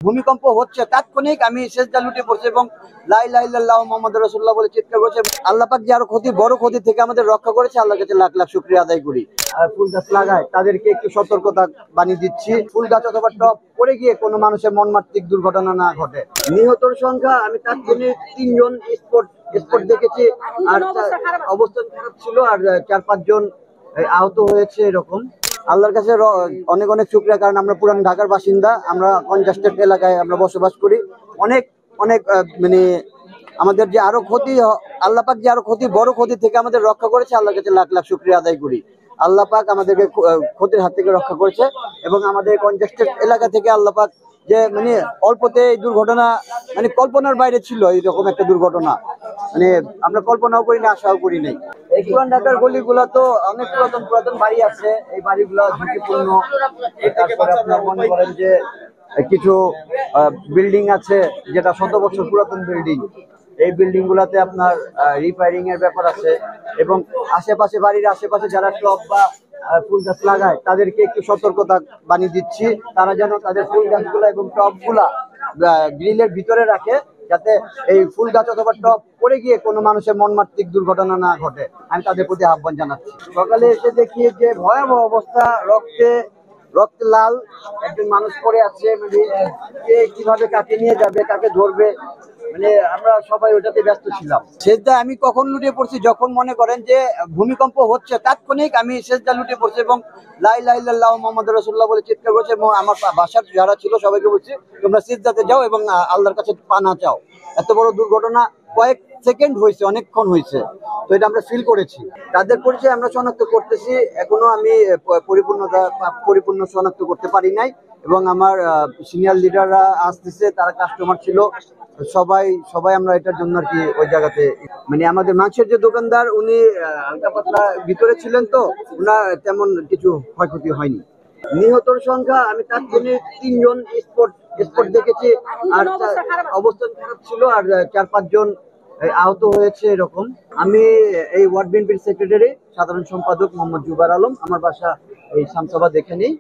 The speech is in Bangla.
ভূমিকম্প হচ্ছে তাৎক্ষণিক আমি সেজদা লুটে পড়ছি এবং লা ইলাহা ইল্লাল্লাহ মুহাম্মাদুর রাসূলুল্লাহ বলে চিৎকার করছি। আল্লাহ পাক যে আরো বড় ক্ষতি থেকে আমাদের রক্ষা করেছে, আল্লাহর কাছে লাখ লাখ শুকরিয়া আদায় করি। আর ফুল গাছ লাগায় তাদেরকে একটু সতর্কতা বানিয়ে দিচ্ছি, ফুল গাছ অথবা টব পড়ে গিয়ে কোনো মানুষের মর্মান্তিক দুর্ঘটনা না ঘটে। নিহতর সংখ্যা আমি তাৎক্ষণিক 3 জন স্পট দেখেছি, আর অবস্থান খারাপ ছিল, আর 4-5 জন আহত হয়েছে। এরকম আল্লাহর কাছে অনেক অনেক শুকরিয়া, কারণ আমরা পুরান ঢাকার বাসিন্দা, আমরা কনজাস্টেড এলাকায় আমরা বসবাস করি। অনেক অনেক মানে আমাদের যে আরো ক্ষতি, আল্লাহ পাক যে আরো বড় ক্ষতি থেকে আমাদের রক্ষা করেছে, আল্লাহর কাছে লাখ লাখ শুকরিয়া আদায় করি। আল্লাহ পাক আমাদেরকে ক্ষতির হাত থেকে রক্ষা করেছে এবং আমাদের কনজাস্টেড এলাকা থেকে আল্লাহ পাক যে মানে অল্পতে এই দুর্ঘটনা মানে কল্পনার বাইরে ছিল। এইরকম একটা দুর্ঘটনা মানে আমরা কল্পনাও করি না, আশাও করি নাই। এই পুরান ঢাকার গলিগুলো তো অনেক পুরাতন পুরাতন বাড়ি আছে, এই বাড়িগুলো ঝুঁকিপূর্ণ। তারপরে আপনার মনে করেন যে কিছু বিল্ডিং আছে যেটা 100 বছর পুরাতন বিল্ডিং, এই বিল্ডিং গুলাতে আপনার রিপেয়ারিং এর ব্যাপার আছে। এবং আশেপাশে বাড়ির আশেপাশে যারা টব বা ফুল গাছ লাগায় তাদেরকে একটু সতর্কতা বানিয়ে দিচ্ছি, তারা যেন তাদের ফুল গাছগুলা এবং টব গুলা গ্রিলের ভিতরে রাখে, যাতে এই ফুল গাছ অথবা টব পড়ে গিয়ে কোনো মানুষের মর্মান্তিক দুর্ঘটনা না ঘটে। আমি তাদের প্রতি আহ্বান জানাচ্ছি। সকালে এসে দেখি যে ভয়াবহ অবস্থা, রক্তে লাল একজন মানুষ পড়ে আছে। মানে কে কিভাবে কাকে নিয়ে যাবে, কাকে ধরবে, মানে আমরা সবাই ওটাতে ব্যস্ত ছিলাম। সেজদা আমি কখন লুটে পড়ছি, যখন মনে করেন যে ভূমিকম্প হচ্ছে তাৎক্ষণিক আমি সেজদা লুটে পড়ছি এবং লা ইলাহা ইল্লাল্লাহ মুহাম্মাদুর রাসূলুল্লাহ বলে চিৎকার করছি। এবং আমার বাসার যারা ছিল সবাইকে বলছি তোমরা সিজদাতে যাও এবং আল্লাহর কাছে পানা চাও। এত বড় দুর্ঘটনা কয়েক সেকেন্ড হয়েছে, অনেকক্ষণ হয়েছে, তো এটা আমরা ফিল করেছি। তাদের পরিচয় আমরা শনাক্ত করতেছি, এখনো আমি পরিপূর্ণ শনাক্ত করতে পারি নাই। এবং আমার সিনিয়র লিডাররা আসতেছে, তারা কাস্টমার ছিল, সবাই আমরা এটার জন্য আর কি ওই জায়গাতে মানে আমাদের মাংসের যে দোকানদার উনি হালকা পাতলা ভিতরে ছিলেন, তো ওনার তেমন কিছু ক্ষয়ক্ষতি হয়নি। নিহতর সংখ্যা আমি তাৎক্ষণিক 3 জন স্পট দেখেছি, আর অবস্থান খারাপ ছিল, আর 4-5 জন আহত হয়েছে। এরকম আমি এই ওয়ার্ড বিএনপির সেক্রেটারি সাধারণ সম্পাদক মোহাম্মদ জুবাইর আলম, আমার বাসা এই শামসাবাদ এখানেই।